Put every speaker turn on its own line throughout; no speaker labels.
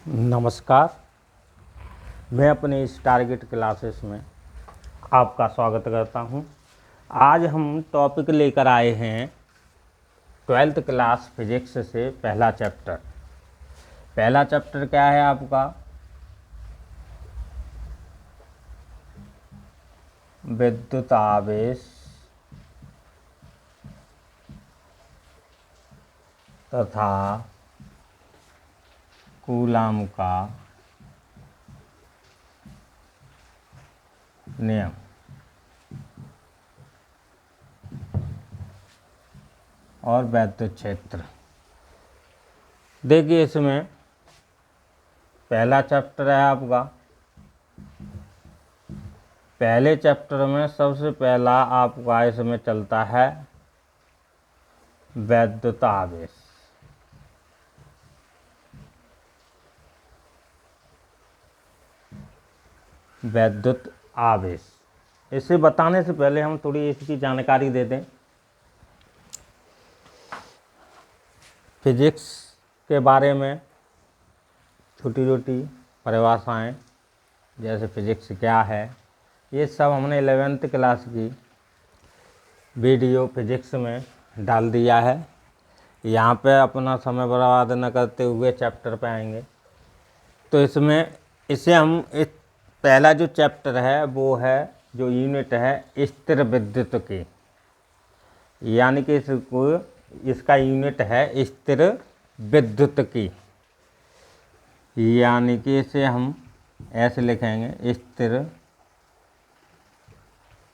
नमस्कार। मैं अपने इस टारगेट क्लासेस में आपका स्वागत करता हूं। आज हम टॉपिक लेकर आए हैं 12th क्लास फिजिक्स से पहला चैप्टर। पहला चैप्टर क्या है आपका? विद्युत आवेश तथा कूलाम का नियम। और विद्युत क्षेत्र। देखिए, इसमें पहला चैप्टर है आपका। पहले चैप्टर में सबसे पहला आपका इसमें चलता है विद्युत आवेश। विद्युत आवेश, इसे बताने से पहले हम थोड़ी इसकी जानकारी दे दें। फिजिक्स के बारे में छोटी छोटी परिभाषाएं, जैसे फिजिक्स क्या है, ये सब हमने 11th क्लास की वीडियो फिजिक्स में डाल दिया है। यहाँ पे अपना समय बर्बाद न करते हुए चैप्टर पे आएंगे। तो इसमें पहला जो चैप्टर है वो है, जो यूनिट है स्थिर विद्युत की, यानी कि इसका यूनिट है स्थिर विद्युत की, यानी कि इसे हम ऐसे लिखेंगे, स्थिर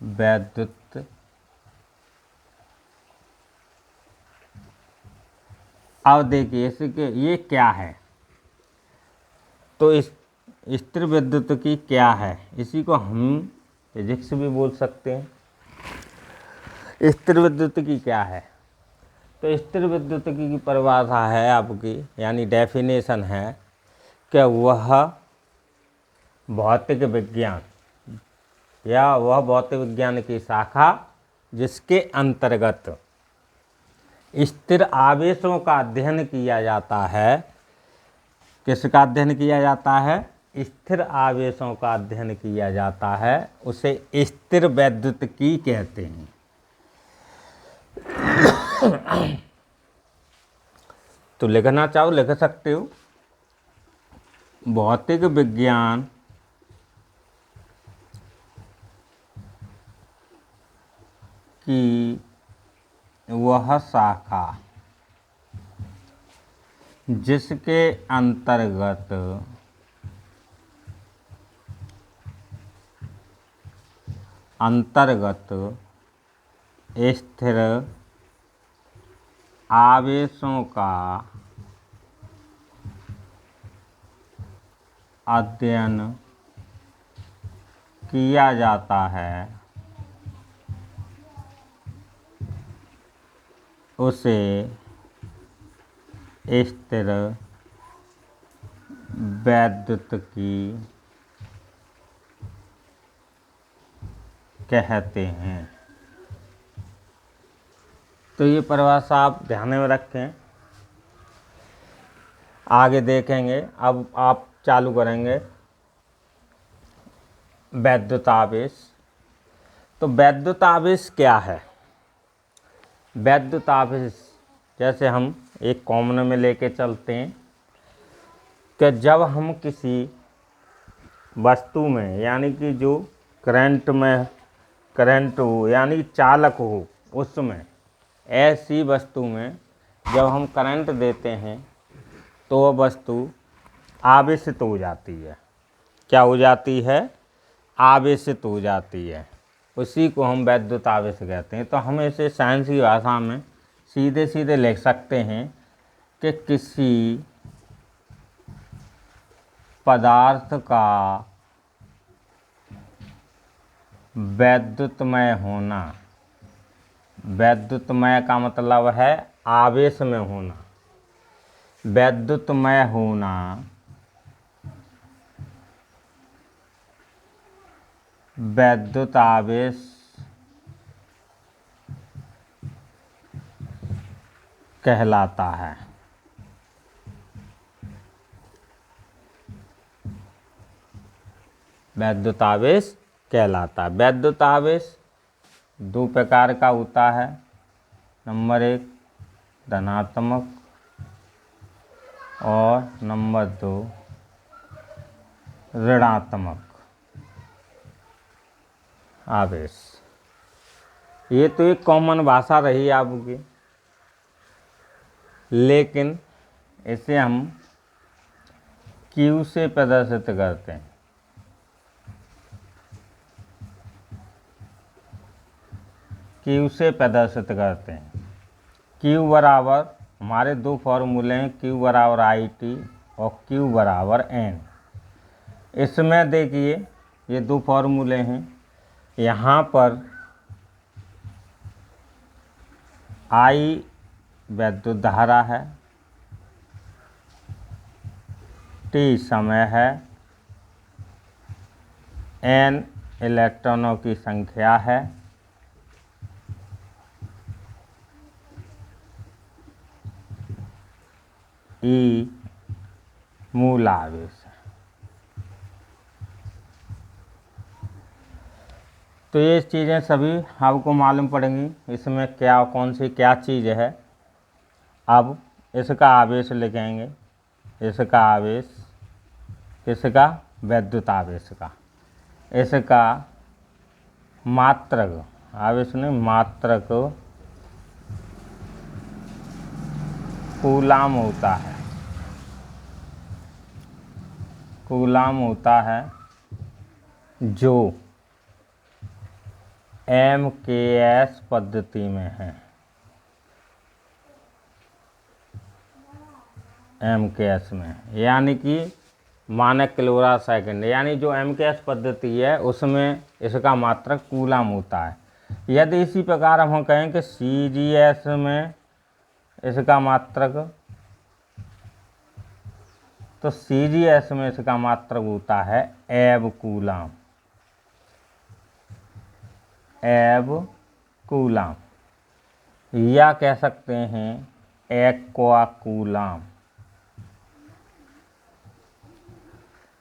विद्युत। अब देखिए इसके ये क्या है। तो इस स्थिर विद्युत की क्या है, इसी को हम फिजिक्स भी बोल सकते हैं। स्थिर विद्युत की क्या है? तो स्थिर विद्युत की परिभाषा है आपकी, यानी डेफिनेशन है कि वह भौतिक विज्ञान या वह भौतिक विज्ञान की शाखा जिसके अंतर्गत स्थिर आवेशों का अध्ययन किया जाता है। किसका अध्ययन किया जाता है? स्थिर आवेशों का अध्ययन किया जाता है, उसे स्थिर विद्युतिकी कहते हैं। तो लिखना चाहो लिख सकते हो, भौतिक विज्ञान की वह शाखा जिसके अंतर्गत स्थिर आवेशों का अध्ययन किया जाता है, उसे स्थिर विद्युतिकी कहते हैं। तो ये परिभाषा आप ध्यान में रखें, आगे देखेंगे। अब आप चालू करेंगे विद्युत आवेश। तो विद्युत आवेश क्या है? विद्युत आवेश, जैसे हम एक कॉमन में लेके चलते हैं कि जब हम किसी वस्तु में, यानी कि जो करंट हो, यानी चालक हो, उसमें, ऐसी वस्तु में जब हम करंट देते हैं तो वह वस्तु आवेशित हो जाती है। क्या हो जाती है? आवेशित हो जाती है। उसी को हम विद्युत आवेश कहते हैं। तो हम इसे साइंस की भाषा में सीधे सीधे लिख सकते हैं कि किसी पदार्थ का वैद्युतमय होना। वैद्युतमय का मतलब है आवेश में होना। वैद्युतमय होना विद्युत आवेश कहलाता है। वैद्युत आवेश कहलाता है। वैद्युत आवेश दो प्रकार का होता है। नंबर 1 धनात्मक और नंबर 2 ऋणात्मक आवेश। ये तो एक कॉमन भाषा रही आपकी, लेकिन इसे हम Q से प्रदर्शित करते हैं। Q से प्रदर्शित करते हैं। Q बराबर हमारे दो फॉर्मूले हैं, Q बराबर IT और Q बराबर N। इसमें देखिए ये दो फॉर्मूले हैं। यहाँ पर I वैद्युत धारा है, T समय है, N इलेक्ट्रॉनों की संख्या है, E मूल आवेश है। तो ये चीज़ें सभी आपको मालूम पड़ेंगी। इसमें क्या कौन सी क्या चीज़ है। अब इसका आवेश लिखेंगे, इसका आवेश, इसका वैद्युत आवेश का, इसका मात्रक आवेश नहीं मात्रक कूलाम होता है। कूलाम होता है जो MKS पद्धति में है। MKS में यानी कि मानक किलोग्राम सेकंड, यानी जो MKS पद्धति है उसमें इसका मात्रक कूलाम होता है। यदि इसी प्रकार हम कहें कि CGS में इसका मात्रक, तो CGS में इसका मात्रक होता है एब कूलाम। एब कूलाम या कह सकते हैं एक्वा कूलाम।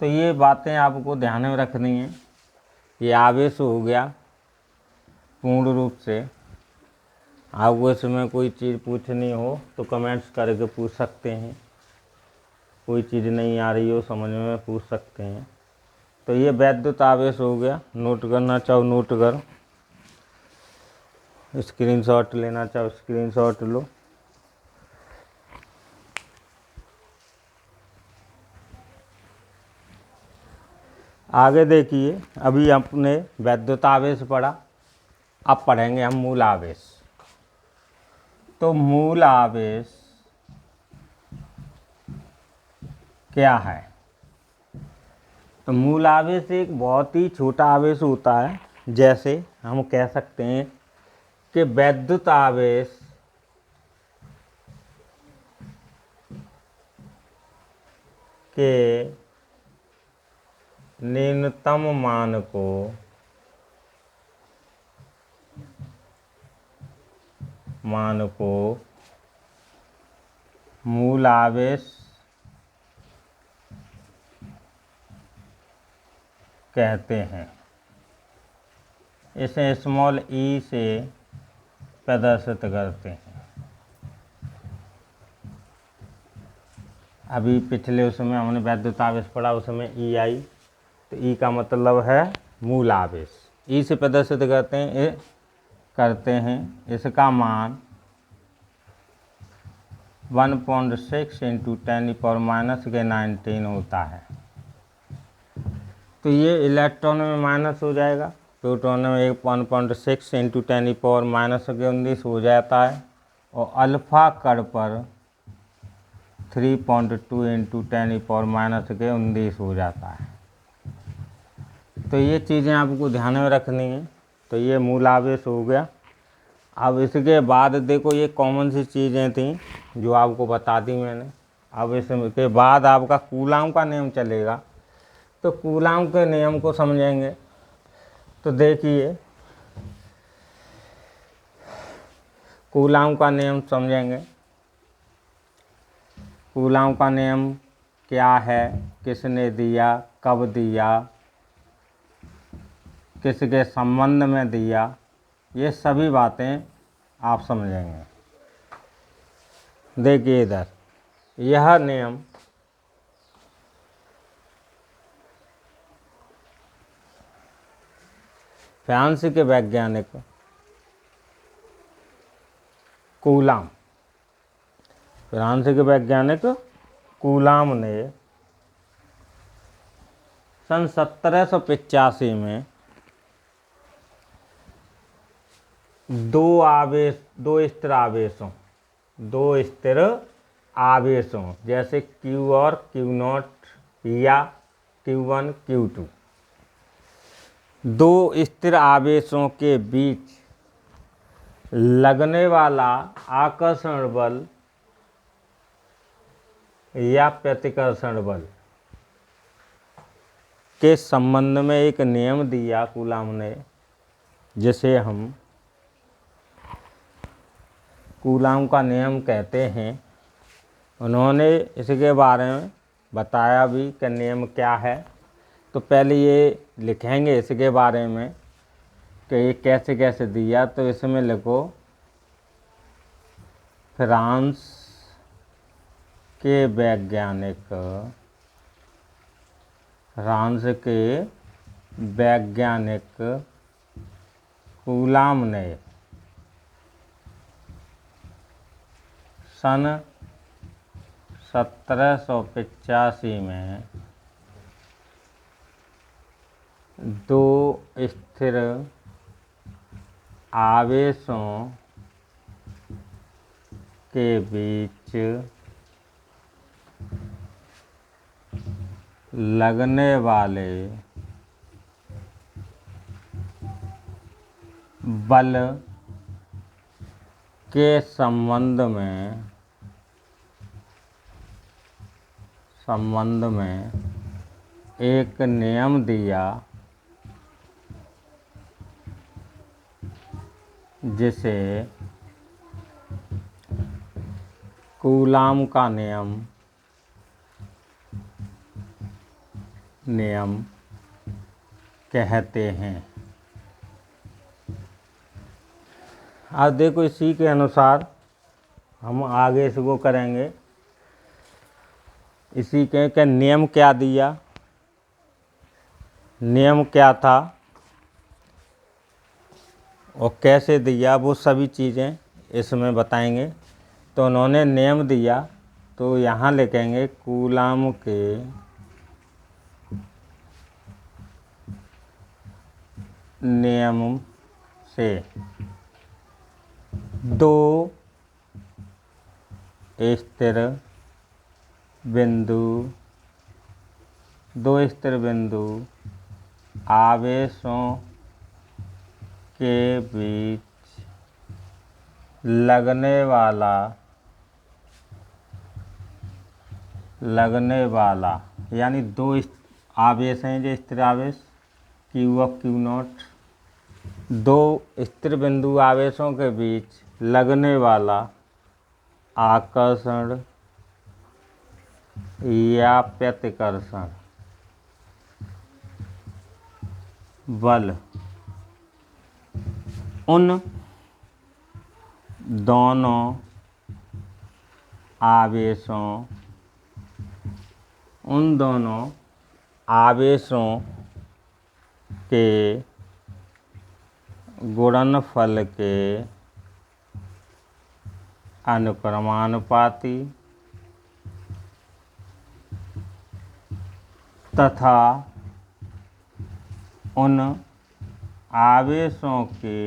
तो ये बातें आपको ध्यान में रखनी है। ये आवेश हो गया पूर्ण रूप से। आपको इसमें कोई चीज़ पूछनी हो तो कमेंट्स करके पूछ सकते हैं। कोई चीज़ नहीं आ रही हो समझ में पूछ सकते हैं। तो ये वैद्युत आवेश हो गया। नोट करना चाहो नोट कर, स्क्रीनशॉट लेना चाहो स्क्रीनशॉट लो। आगे देखिए, अभी आपने वैद्युत आवेश पढ़ा, अब पढ़ेंगे हम मूल आवेश। तो मूल आवेश क्या है? तो मूल आवेश एक बहुत ही छोटा आवेश होता है। जैसे हम कह सकते हैं कि वैद्युत आवेश के न्यूनतम मान को मूल आवेश कहते हैं। इसे स्मॉल e से प्रदर्शित करते हैं। अभी पिछले उसमें हमने वैद्युत आवेश पढ़ा, उसमें E आई, तो E का मतलब है मूल आवेश। E से प्रदर्शित करते हैं। इसका मान 1.6 × 10⁻⁻19 होता है। तो ये इलेक्ट्रॉन में माइनस हो जाएगा, प्रोटॉन में 1.6 × 10⁻⁻19 हो जाता है, और अल्फा कण पर 3.2 × 10⁻⁻19 हो जाता है। तो ये चीज़ें आपको ध्यान में रखनी है। तो ये मूल आवेश हो गया। अब इसके बाद देखो, ये कॉमन सी चीज़ें थी जो आपको बता दी मैंने। अब इसके बाद आपका कूलाम का नियम चलेगा। तो कूलाम के नियम को समझेंगे। तो देखिए, कूलाम का नियम समझेंगे। कूलाम का नियम क्या है, किसने दिया, कब दिया, किसके संबंध में दिया, ये सभी बातें आप समझेंगे। देखिए इधर यह नियम फ्रांस के वैज्ञानिक कूलाम, फ्रांस के वैज्ञानिक कूलाम ने सन 1785 में दो स्थिर आवेशों जैसे Q और Q0 या Q1 Q2, दो स्थिर आवेशों के बीच लगने वाला आकर्षण बल या प्रतिकर्षण बल के संबंध में एक नियम दिया कूलाम ने, जिसे हम कूलाम का नियम कहते हैं। उन्होंने इसके बारे में बताया भी कि नियम क्या है। तो पहले ये लिखेंगे इसके बारे में कि ये कैसे कैसे दिया। तो इसमें लिखो फ्रांस के वैज्ञानिक कूलाम ने सन 1785 में दो स्थिर आवेशों के बीच लगने वाले बल के संबंध में एक नियम दिया, जिसे कूलाम का नियम कहते हैं। अब देखो इसी के अनुसार हम आगे इसको करेंगे। इसी के नियम क्या दिया, नियम क्या था और कैसे दिया, वो सभी चीज़ें इसमें बताएंगे। तो उन्होंने नियम दिया, तो यहाँ लिखेंगे कूलाम के नियम से दो स्थिर बिंदु आवेशों के बीच लगने यानी दो आवेश हैं जो स्थिर आवेश Q और Q0, दो स्थिर बिंदु आवेशों के बीच लगने वाला आकर्षण या प्रतिकर्षण बल उन दोनों आवेशों के गुणनफल के अनुक्रमानुपाती तथा उन आवेशों के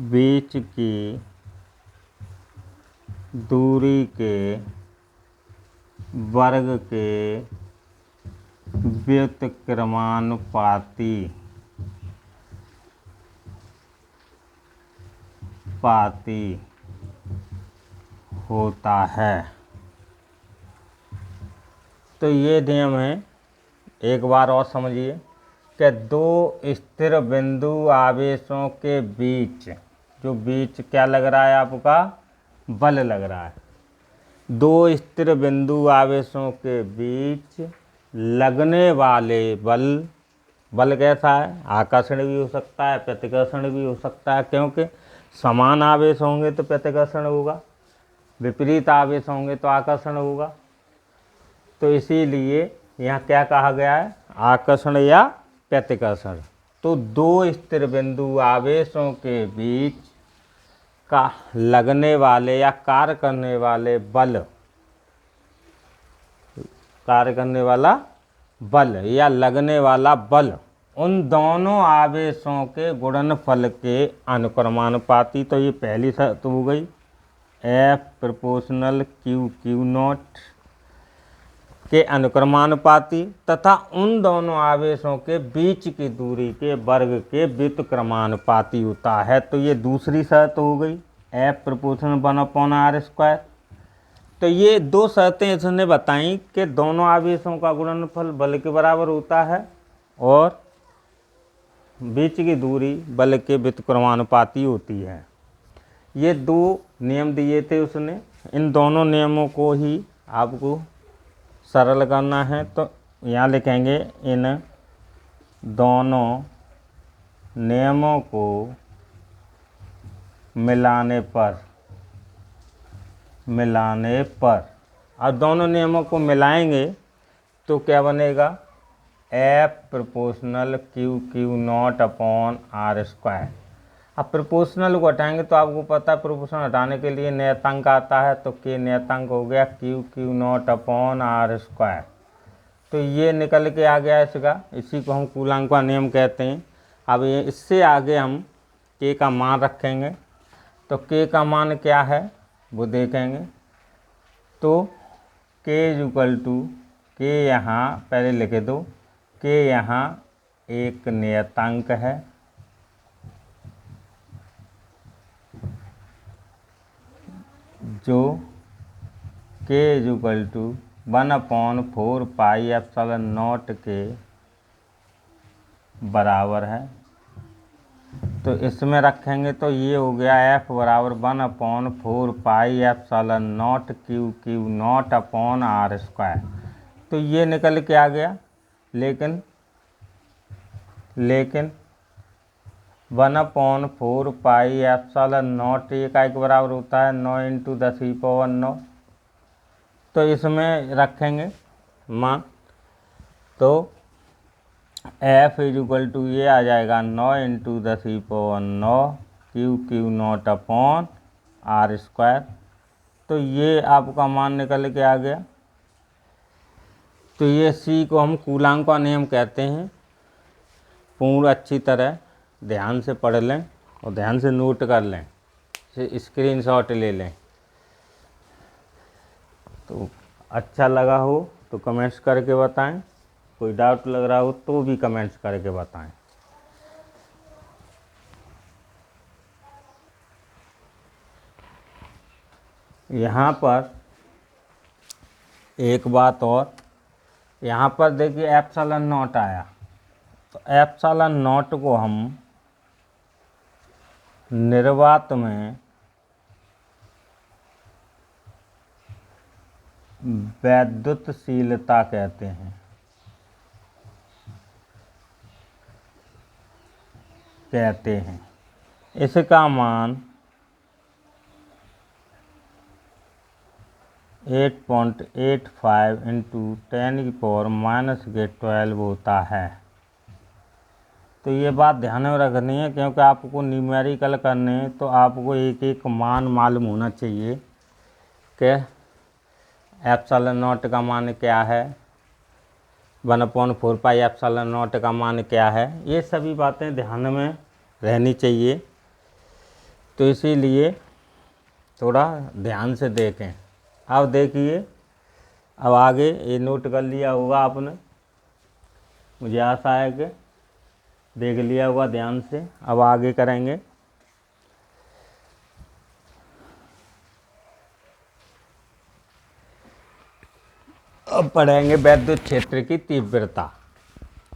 बीच की दूरी के वर्ग के व्युत्क्रमानुपाती होता है। तो ये नियम है, एक बार और समझिए कि दो स्थिर बिंदु आवेशों के बीच, जो बीच क्या लग रहा है आपका, बल लग रहा है। दो स्थिर बिंदु आवेशों के बीच लगने वाले बल, बल कैसा है, आकर्षण भी हो सकता है, प्रतिकर्षण भी हो सकता है, क्योंकि समान आवेश होंगे तो प्रतिकर्षण होगा, विपरीत आवेश होंगे तो आकर्षण होगा। तो इसीलिए यहाँ क्या कहा गया है, आकर्षण या प्रतिकर्षण। तो दो स्थिर बिंदु आवेशों के बीच का लगने वाले या कार्य करने वाले बल, कार्य करने वाला बल या लगने वाला बल उन दोनों आवेशों के गुणनफल के अनुक्रमानुपाती। तो ये पहली शर्त हो गई, F proportional Q Q not के अनुक्रमानुपाती, तथा उन दोनों आवेशों के बीच की दूरी के वर्ग के व्युत्क्रमानुपाती होता है। तो ये दूसरी शर्त हो गई, F प्रोपोर्शनल 1/r²। तो ये दो शर्तें इसने बताई कि दोनों आवेशों का गुणनफल बल के बराबर होता है और बीच की दूरी बल के व्युत्क्रमानुपाती होती है। ये दो नियम दिए थे उसने, इन दोनों नियमों को ही आपको सरल करना है। तो यहाँ लिखेंगे, इन दोनों नियमों को मिलाने पर और दोनों नियमों को मिलाएंगे तो क्या बनेगा, F proportional Q Q not upon r²। अब प्रोपोर्शनल को हटाएंगे तो आपको पता है प्रोपोर्शनल हटाने के लिए नियतांक आता है, तो K नियतांक हो गया Q Q not upon r²। तो ये निकल के आ गया इसका, इसी को हम कूलांक का नियम कहते हैं। अब ये इससे आगे हम K का मान रखेंगे, तो K का मान क्या है वो देखेंगे। तो K इक्वल टू, K यहाँ पहले लिख दो, K यहाँ एक नियतांक है, जो K इक्वल टू 1/4πε0 के बराबर है। तो इसमें रखेंगे तो ये हो गया F बराबर 1/4πε0 Q Q not upon r²। तो ये निकल के आ गया, लेकिन 1/4πε0 इकाई के बराबर होता है 9 × 10⁹। तो इसमें रखेंगे मान, तो F इक्वल टू ये आ जाएगा 9 × 10⁹ Q Q not upon r²। तो ये आपका मान निकल के आ गया। तो ये C को हम कूलांक का नियम कहते हैं। पूर्ण अच्छी तरह ध्यान से पढ़ लें और ध्यान से नोट कर लें, स्क्रीनशॉट ले लें। तो अच्छा लगा हो तो कमेंट्स करके बताएं, कोई डाउट लग रहा हो तो भी कमेंट्स करके बताएं। यहाँ पर एक बात और, यहाँ पर देखिए ε0 आया, तो ε0 को हम निर्वात में वैद्युतशीलता कहते हैं। इसका मान 8.85 × 10⁻⁻12 होता है। तो ये बात ध्यान में रखनी है, क्योंकि आपको न्यूमेरिकल करने हैं तो आपको एक एक मान मालूम होना चाहिए कि ε0 का मान क्या है, 1/4πε0 का मान क्या है। ये सभी बातें ध्यान में रहनी चाहिए। तो इसीलिए थोड़ा ध्यान से देखें। अब देखिए, अब आगे ये नोट कर लिया होगा आपने, मुझे आशा है कि देख लिया होगा ध्यान से। अब आगे करेंगे, अब पढ़ेंगे वैद्युत क्षेत्र की तीव्रता।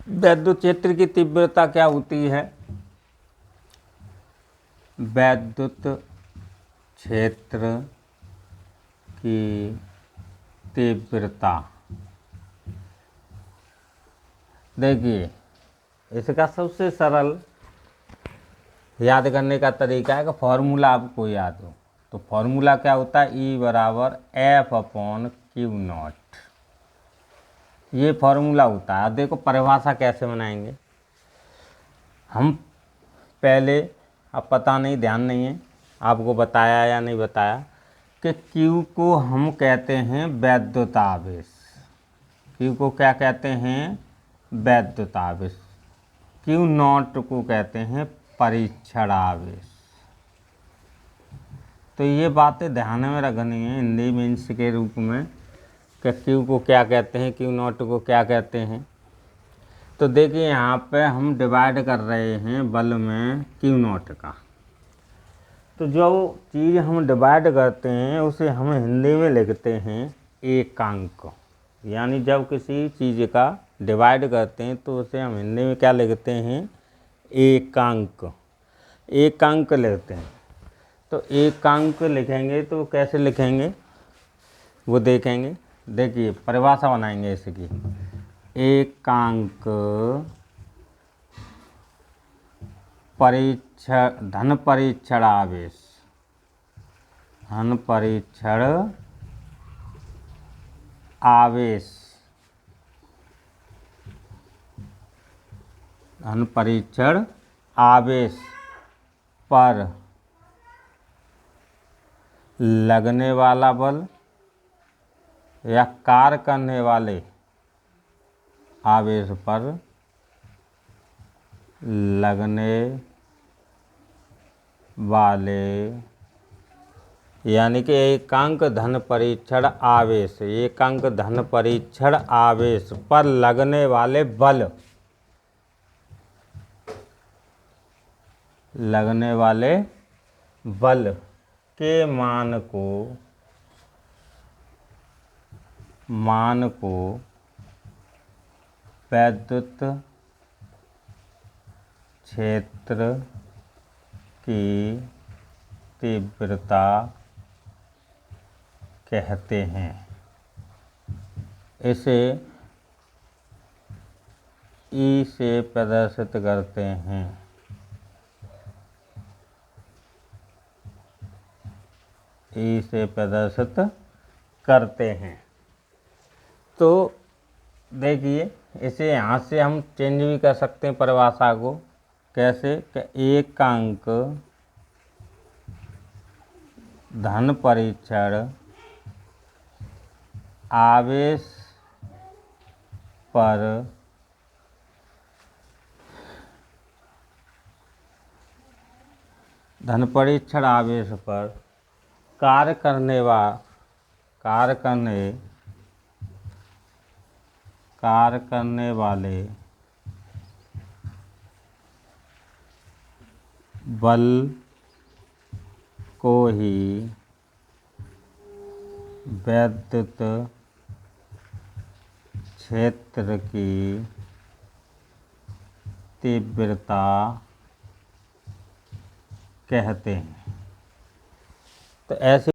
वैद्युत क्षेत्र की तीव्रता क्या होती है? वैद्युत क्षेत्र की तीव्रता देखिए इसका सबसे सरल याद करने का तरीका है कि फॉर्मूला आपको याद हो। तो फॉर्मूला क्या होता है, ई बराबर एफ अपॉन क्यू नॉट, ये फॉर्मूला होता है। अब देखो परिभाषा कैसे बनाएंगे हम, पहले अब पता नहीं, ध्यान नहीं है आपको बताया या नहीं बताया, कि Q को हम कहते हैं वैद्युत आवेश। Q को क्या कहते हैं, वैद्युत आवेश। Q नॉट को कहते हैं परीक्षण आवेश। तो ये बातें ध्यान में रखनी है हिंदी मीन्स के रूप में, कि Q को क्या कहते हैं, Q नॉट को क्या कहते हैं। तो देखिए यहाँ पे हम डिवाइड कर रहे हैं बल में Q नॉट का। तो जो चीज़ हम डिवाइड करते हैं उसे हम हिंदी में लिखते हैं एकांक। यानी जब किसी चीज़ का डिवाइड करते हैं तो उसे हम हिंदी में क्या लिखते हैं, एकांक। एकांक लिखते हैं। तो एकांक लिखेंगे तो कैसे लिखेंगे वो देखेंगे। देखिए परिभाषा बनाएंगे इसकी, एकांक परीक्षण धन परीक्षण आवेश, धन परीक्षण आवेश, धन परीक्षण आवेश पर लगने वाला बल या कार्य करने वाले आवेश पर लगने वाले, यानी कि एकांक धन परीक्षण आवेश, एकांक धन परीक्षण आवेश पर लगने वाले बल, लगने वाले बल के मान को वैद्युत क्षेत्र की तीव्रता कहते हैं। इसे ई से प्रदर्शित करते हैं। ई से प्रदर्शित करते हैं। तो देखिए इसे यहाँ से हम चेंज भी कर सकते हैं परिभाषा को। कैसे, कि एकांक धन परीक्षण आवेश पर धन परीक्षण आवेश पर कार्य करने वाले बल को ही वैद्युत क्षेत्र की तीव्रता कहते हैं। तो ऐसे